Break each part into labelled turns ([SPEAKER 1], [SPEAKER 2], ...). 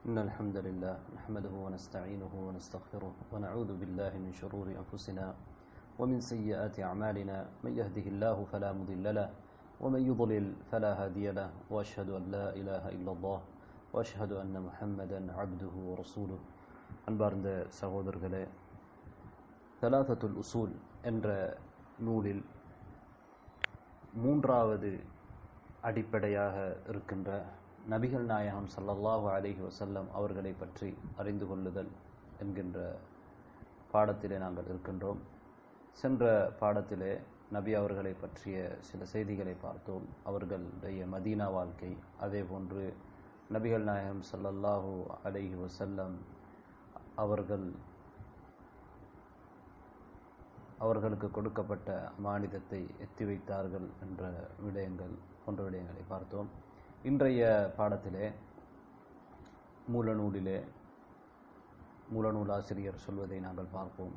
[SPEAKER 1] إن الحمد لله نحمده ونستعينه ونستغفره ونعوذ بالله من شرور أنفسنا ومن سيئات أعمالنا من يهده الله فلا مضل له ومن يضلل فلا هادي له وأشهد أن لا إله إلا الله وأشهد أن محمدا عبده ورسوله அன்பார்ந்த சகோதரர்களே, தலாதத்துல் உசூல் என்ற நூலில் மூன்றாவது அடிப்படையாக இருக்கின்ற நபிகள் நாயகம் ஸல்லல்லாஹு அலைஹி வஸல்லம் அவர்களை பற்றி அறிந்து கொள்ளுதல் என்கின்ற பாடத்திலே நாங்கள் இருக்கின்றோம். சென்ற பாடத்திலே நபி அவர்களை பற்றிய சில செய்திகளை பார்த்தோம். அவர்களுடைய மதீனா வாழ்க்கை, அதே போன்று நபிகள் நாயகம் ஸல்லல்லாஹு அலைஹி வஸல்லம் அவர்களுக்கு கொடுக்கப்பட்ட அமானிதத்தை எத்தி வைத்தார்கள் என்ற விடயங்கள் போன்ற விடயங்களை பார்த்தோம். இன்றைய பாடத்திலே மூலநூல் ஆசிரியர் சொல்வதை நாங்கள் பார்ப்போம்.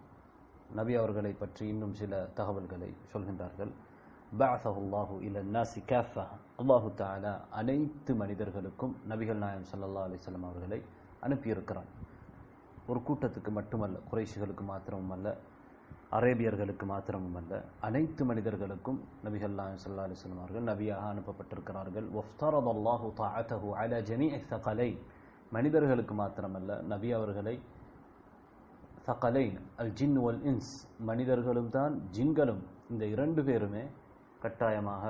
[SPEAKER 1] நபி அவர்களை பற்றி இன்னும் சில தகவல்களை சொல்கின்றார்கள். பஅஸஹுல்லாஹு இலன் நாஸி காஃபா, அல்லாஹு தஆலா அனைத்து மனிதர்களுக்கும் நபிகள் நாயகம் ஸல்லல்லாஹு அலைஹி வஸல்லம் அவர்களை அனுப்பியிருக்கிறார். ஒரு கூட்டத்துக்கு மட்டுமல்ல, குறைஷிகளுக்கு மாத்திரமும் அல்ல, அரேபியர்களுக்கு மாத்திரமும் அல்ல, அனைத்து மனிதர்களுக்கும் நபிகள் நாயகம் ஸல்லல்லாஹு அலைஹி வஸல்லம் அவர்கள் நபியாக அனுப்பப்பட்டிருக்கிறார்கள். வஃப்தரதல்லாஹு தஆஅத்தஹு அலா ஜமீஇ ஸகலைன், மனிதர்களுக்கு மாத்திரமல்ல, நபி அவர்களை ஸகலைன் அல் ஜின் வல் இன்ஸ், மனிதர்களும் தான் ஜின்களும், இந்த இரண்டு பேருமே கட்டாயமாக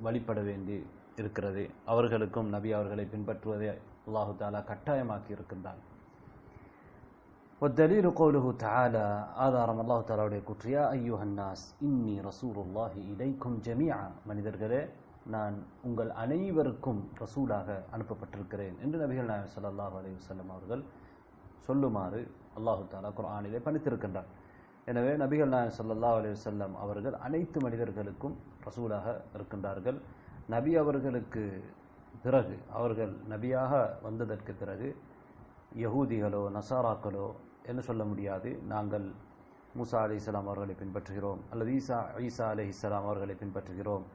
[SPEAKER 1] வழிபட வேண்டி இருக்கிறது. அவர்களுக்கும் நபி அவர்களை பின்பற்றுவதை அல்லாஹு தஆலா கட்டாயமாக்கி இருக்கின்றான். والدليل قوله تعالى آذارم الله تعالى கூற்று யா அய்யுஹன் நாஸ் இன்னி ரசூலுல்லாஹி இலைக்கும் ஜமீஆ, மனிதர்களே நான் உங்கள் அனைவருக்கும் ரசூலாக அனுப்பப்பட்டிருக்கிறேன் என்று நபிகள் நாயகம் ஸல்லல்லாஹு அலைஹி வஸல்லம் அவர்கள் சொல்லுமாறு அல்லாஹு தஆலா குர்ஆனிலே பணித்திருக்கின்றார். எனவே நபிகள் நாயகம் ஸல்லல்லாஹு அலைஹி வஸல்லம் அவர்கள் அனைத்து மனிதர்களுக்கும் ரசூலாக இருக்கின்றார்கள். நபி அவர்களுக்கு பிறகு, அவர்கள் நபியாக வந்ததற்கு பிறகு யஹூதிகளோ நசாராக்களோ என்ன சொல்ல முடியாது, நாங்கள் மூசா அலைஹிஸ்ஸலாம் அவர்களை பின்பற்றுகிறோம் அல்லது ஈசா அலைஹிஸ்ஸலாம் அவர்களை பின்பற்றுகிறோம்,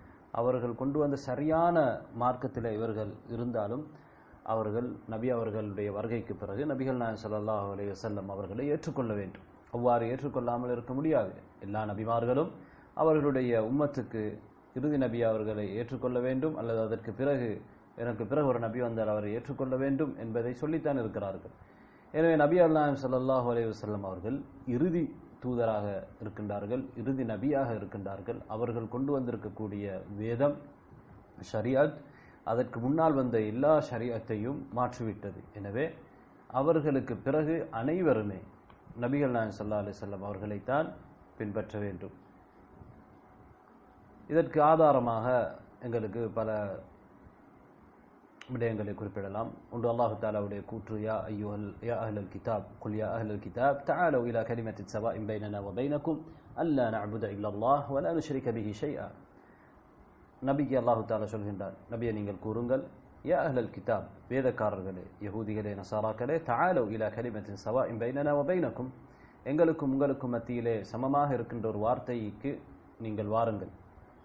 [SPEAKER 1] அவர்கள் கொண்டு வந்த சரியான மார்க்கத்தில் இவர்கள் இருந்தாலும் அவர்கள் நபி அவர்களுடைய வருகைக்கு பிறகு நபிகள் நாயகம் ஸல்லல்லாஹு அலைஹி வஸல்லம் அவர்களை ஏற்றுக்கொள்ள வேண்டும். அவ்வாறு ஏற்றுக்கொள்ளாமல் இருக்க முடியாது. எல்லா நபிமார்களும் அவர்களுடைய உம்மத்துக்கு இறுதி நபி அவர்களை ஏற்றுக்கொள்ள வேண்டும், அல்லது அதற்கு பிறகு எனக்கு பிறகு ஒரு நபி வந்தால் அவரை ஏற்றுக்கொள்ள வேண்டும் என்பதை சொல்லித்தான் இருக்கிறார்கள். எனவே நபி நாயகம் ஸல்லல்லாஹு அலைஹி வஸல்லம் அவர்கள் இறுதி தூதராக இருக்கின்றார்கள், இறுதி நபியாக இருக்கின்றார்கள். அவர்கள் கொண்டு வந்திருக்கக்கூடிய வேதம், ஷரியத், அதற்கு முன்னால் வந்த எல்லா ஷரியத்தையும் மாற்றிவிட்டது. எனவே அவர்களுக்கு பிறகு அனைவருமே நபிகள் நாயகம் ஸல்லல்லாஹு அலைஹி வஸல்லம் அவர்களைத்தான் பின்பற்ற வேண்டும். இதற்கு ஆதாரமாக எங்களுக்கு பல விடயங்களை குறிப்பிடலாம். ஒன்று, அல்லாஹு தஆலாவுடைய கூற்று யா அஹ்லல் கிதாப் குல் யா அஹ்லல் கிதாப் தஆலு இலா கலிமத்தின் ஸவாஇன் பைனனா வ பைனக்கும் அல்லா நஅபுத இல்லல்லாஹ் வ லா நுஷ்ரிக பிஹி ஷைஆ. நபிக்கு அல்லாஹு தஆலா சொல்கின்றார், நபியை நீங்கள் கூறுங்கள், யா அஹ்லல் கிதாப், வேதக்காரர்களே, யஹூதிகளே, நசாராக்களே, தஆலு இலா கலிமத்தின் ஸவாஇன் பைனனா வ பைனக்கும், எங்களுக்கும் உங்களுக்கும் மத்தியிலே சமமாக இருக்கின்ற ஒரு வார்த்தைக்கு நீங்கள் வாருங்கள்,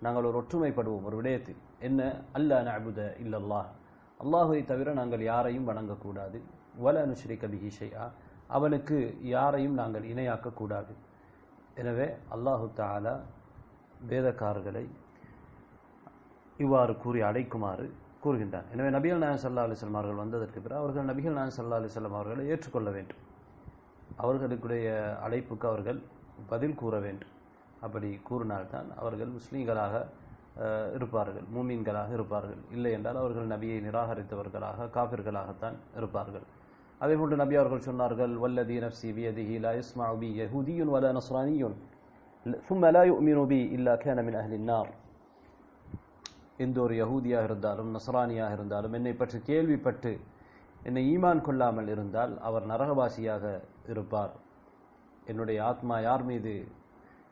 [SPEAKER 1] நாங்கள் ஒரு ஒற்றுமைப்படுவோம் ஒரு விடயத்தில். என்ன? அல்லா நஅபுத இல்லல்லாஹ், அல்லாஹுவை தவிர நாங்கள் யாரையும் வணங்கக்கூடாது. வலா நுஷ்ரிக பிஹி ஷைஆ, அவனுக்கு யாரையும் நாங்கள் இணையாக்கக்கூடாது. எனவே அல்லாஹு தஆலா வேதக்காரர்களை இவ்வாறு கூறி அழைக்குமாறு கூறுகின்றான். எனவே நபிகள் நாயகம் ஸல்லல்லாஹு அலைஹி வஸல்லம் அவர்கள் வந்ததற்கு பிறகு அவர்கள் நபிகள் நாயகம் ஸல்லல்லாஹு அலைஹி வஸல்லம் அவர்களை ஏற்றுக்கொள்ள வேண்டும். அவர்களுடைய அழைப்புக்கு அவர்கள் பதில் கூற வேண்டும். அப்படி கூறினால்தான் அவர்கள் முஸ்லீம்களாக இருப்பார்கள், மூமீன்களாக இருப்பார்கள். இல்லை என்றால் அவர்கள் நபியை நிராகரித்தவர்களாக, காபிர்களாகத்தான் இருப்பார்கள். அதேபோன்று நபி அவர்கள் சொன்னார்கள், வல்லதி நஃப்ஸி பியதிஹி லா யஸ்மஉ பி யஹூதியுன் வலா நஸ்ரானியுன் ثم لا يؤمن بي إلا كان من أهل النار. எந்த ஒரு யஹூதியாக இருந்தாலும் நஸ்ரானியாக இருந்தாலும் என்னை பற்றி கேள்விப்பட்டு என்னை ஈமான் கொள்ளாமல் இருந்தால் அவர் நரகவாசியாக இருப்பார். என்னுடைய ஆத்மா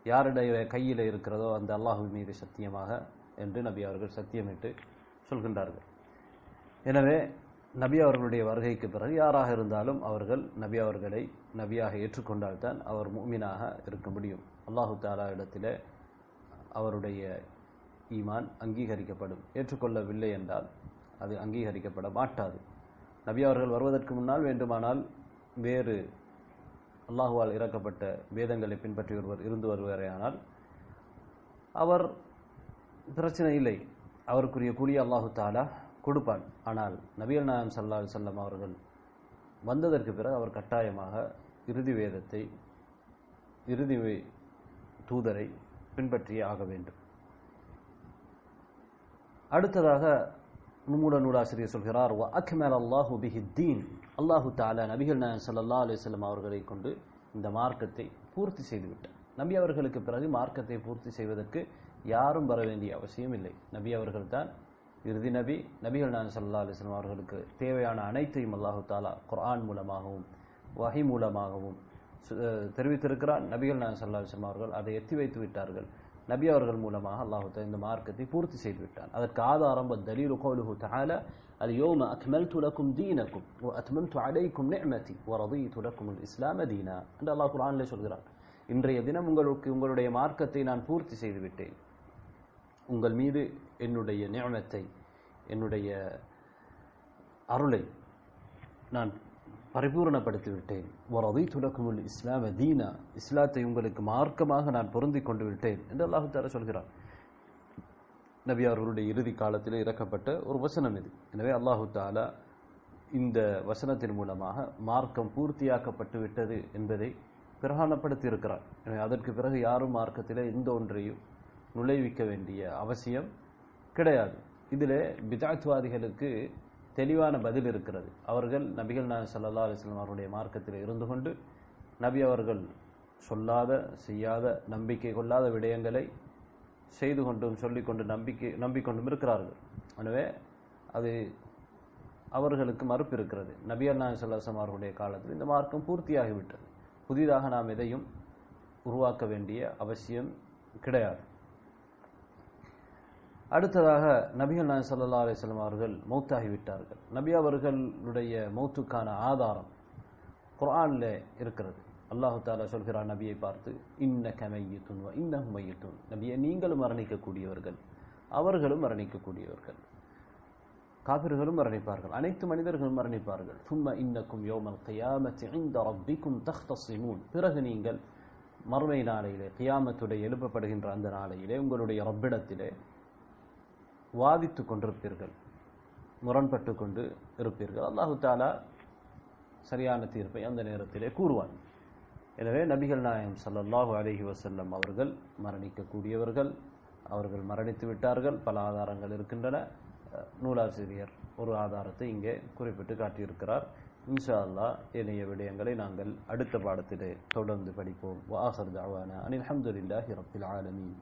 [SPEAKER 1] யாருடைய கையில் இருக்கிறதோ அந்த அல்லாஹ் மீது சத்தியமாக என்று நபி அவர்கள் சத்தியமிட்டு சொல்கின்றார்கள். எனவே நபி அவர்களுடைய வருகைக்கு பிறகு யாராக இருந்தாலும் அவர்கள் நபி அவர்களை நபியாக ஏற்றுக்கொண்டால்தான் அவர் முஃமினாக இருக்க முடியும். அல்லாஹு தஆலா இடத்திலே அவருடைய ஈமான் அங்கீகரிக்கப்படும். ஏற்றுக்கொள்ளவில்லை என்றால் அது அங்கீகரிக்கப்பட மாட்டாது. நபி அவர்கள் வருவதற்கு முன்னால் வேண்டுமானால் வேறு அல்லாஹுவால் இறக்கப்பட்ட வேதங்களை பின்பற்றி ஒருவர் இருந்து வருவாரேயானால் அவர் பிரச்சனை இல்லை, அவருக்குரிய கூலியை அல்லாஹு தாலா கொடுப்பான். ஆனால் நபிகள் நாயகம் ஸல்லல்லாஹு அலைஹி வஸல்லம் அவர்கள் வந்ததற்கு பிறகு அவர் கட்டாயமாக இறுதி தூதரை பின்பற்றியே ஆக வேண்டும். அடுத்ததாக நுமுட நூலாசிரியர் சொல்கிறார், வ அக்மல் அல்லாஹு பிஹி தீன், அல்லாஹு தஆலா நபிகள் நாயகம் ஸல்லல்லாஹு அலைஹி வஸல்லம் அவர்களை கொண்டு இந்த மார்க்கத்தை பூர்த்தி செய்துவிட்டார். நபி அவர்களுக்கு பிறகு மார்க்கத்தை பூர்த்தி செய்வதற்கு யாரும் வர வேண்டிய அவசியம் இல்லை. நபி அவர்கள் தான் இறுதி நபி. நபிகள் நாயகம் ஸல்லல்லாஹு அலைஹி வஸல்லம் அவர்களுக்கு தேவையான அனைத்தையும் அல்லாஹு தஆலா குர்ஆன் மூலமாகவும் வஹி மூலமாகவும் தெரிவித்திருக்கிறார். நபிகள் நாயகம் ஸல்லல்லாஹு அலைஹி வஸல்லம் அவர்கள் அதை எத்தி வைத்து விட்டார்கள். நபி அவர்கள் மூலமாக அல்லாஹ் தஆலா இந்த மார்க்கத்தை பூர்த்தி செய்து விட்டார். அதற்கு ஆதாரம் தலீலு கௌலுஹு தஆலா அல்-யௌம அக்மல்து லக்கும் தீனக்கும் வ அத்மம்து அலைக்கும் நிஅமதி வ ரதீது லக்கும் அல்-இஸ்லாம தீனா என்று அல்லாஹ் குர்ஆனிலே சொல்கிறார். இன்றைய தினம் உங்களுடைய மார்க்கத்தை நான் பூர்த்தி செய்து விட்டேன், உங்கள் மீது என்னுடைய நிஅமத்தை, என்னுடைய அருளை நான் பரிபூர்ணப்படுத்தி விட்டேன். வரதீது லக்குமுல் இஸ்லாம தீனா, இஸ்லாத்தை உங்களுக்கு மார்க்கமாக நான் பொருந்தி கொண்டு விட்டேன் என்று அல்லாஹ் தஆலா சொல்கிறார். நபி அவர்களுடைய இறுதி காலத்தில் இறக்கப்பட்ட ஒரு வசனம் இது. எனவே அல்லாஹ் தஆலா இந்த வசனத்தின் மூலமாக மார்க்கம் பூர்த்தியாக்கப்பட்டு விட்டது என்பதை பிரகடனப்படுத்தி இருக்கிறார். எனவே அதற்கு பிறகு யாரும் மார்க்கத்திலே எந்த ஒன்றையும் நுழைவிக்க வேண்டிய அவசியம் கிடையாது. இதிலே பித்அத்வாதிகளுக்கு தெளிவான பதில் இருக்கிறது. அவர்கள் நபிகள் நாயகம் ஸல்லல்லாஹு அலைஹி வஸல்லம் அவருடைய மார்க்கத்தில் இருந்து கொண்டு நபி அவர்கள் சொல்லாத, செய்யாத, நம்பிக்கை கொள்ளாத விடயங்களை செய்து கொண்டும் சொல்லிக்கொண்டு நம்பிக்கொண்டும் இருக்கிறார்கள். எனவே அது அவர்களுக்கு மறுப்பு இருக்கிறது. நபிகள் நாயகம் ஸல்லல்லாஹு அலைஹி வஸல்லம் அவர்களுடைய காலத்தில் இந்த மார்க்கம் பூர்த்தியாகிவிட்டது, புதிதாக நாம் எதையும் உருவாக்க வேண்டிய அவசியம் கிடையாது. அடுத்ததாக நபிகள் நாயகம் ஸல்லல்லாஹு அலைஹி வஸல்லம் அவர்கள் மௌத்தாகிவிட்டார்கள். நபி அவர்களுடைய மௌத்துக்கான ஆதாரம் குர்ஆன்ல இருக்கிறது. அல்லாஹ் தஆலா சொல்கிறார் நபியை பார்த்து, இன்னக மய்யித்துன் வ இன்னஹும் மய்யித்துன், நபியே நீங்களும் மரணிக்கக்கூடியவர்கள், அவர்களும் மரணிக்கக்கூடியவர்கள், காபிர்களும் மரணிப்பார்கள், அனைத்து மனிதர்களும் மரணிப்பார்கள். சும்ம இன்னக்கும் யௌமல் கியாமத்தி இன்த ரப்பிக்கும் தஹ்தஸிமூன், பிறகு நீங்கள் மறுமை நாளையிலே, கியாமத்துடைய எழுப்பப்படுகின்ற அந்த நாளையிலே உங்களுடைய ரப்பிடத்திலே வாதித்து கொண்டிருப்பீர்கள், முரண்பட்டு கொண்டு இருப்பீர்கள். அல்லாஹு தஆலா சரியான தீர்ப்பை அந்த நேரத்திலே கூறுவான். எனவே நபிகள் நாயகம் ஸல்லல்லாஹு அலைஹி வஸல்லம் அவர்கள் மரணிக்கக்கூடியவர்கள், அவர்கள் மரணித்து விட்டார்கள். பல ஆதாரங்கள் இருக்கின்றன. நூலாசிரியர் ஒரு ஆதாரத்தை இங்கே குறிப்பிட்டு காட்டியிருக்கிறார். இன்ஷா அல்லாஹ் ஏனைய விடயங்களை நாங்கள் அடுத்த பாடத்திலே தொடர்ந்து படிப்போம். வ ஆகிரு தஅவானா அனில் ஹம்துலில்லாஹி ரப்பில் ஆலமீன்.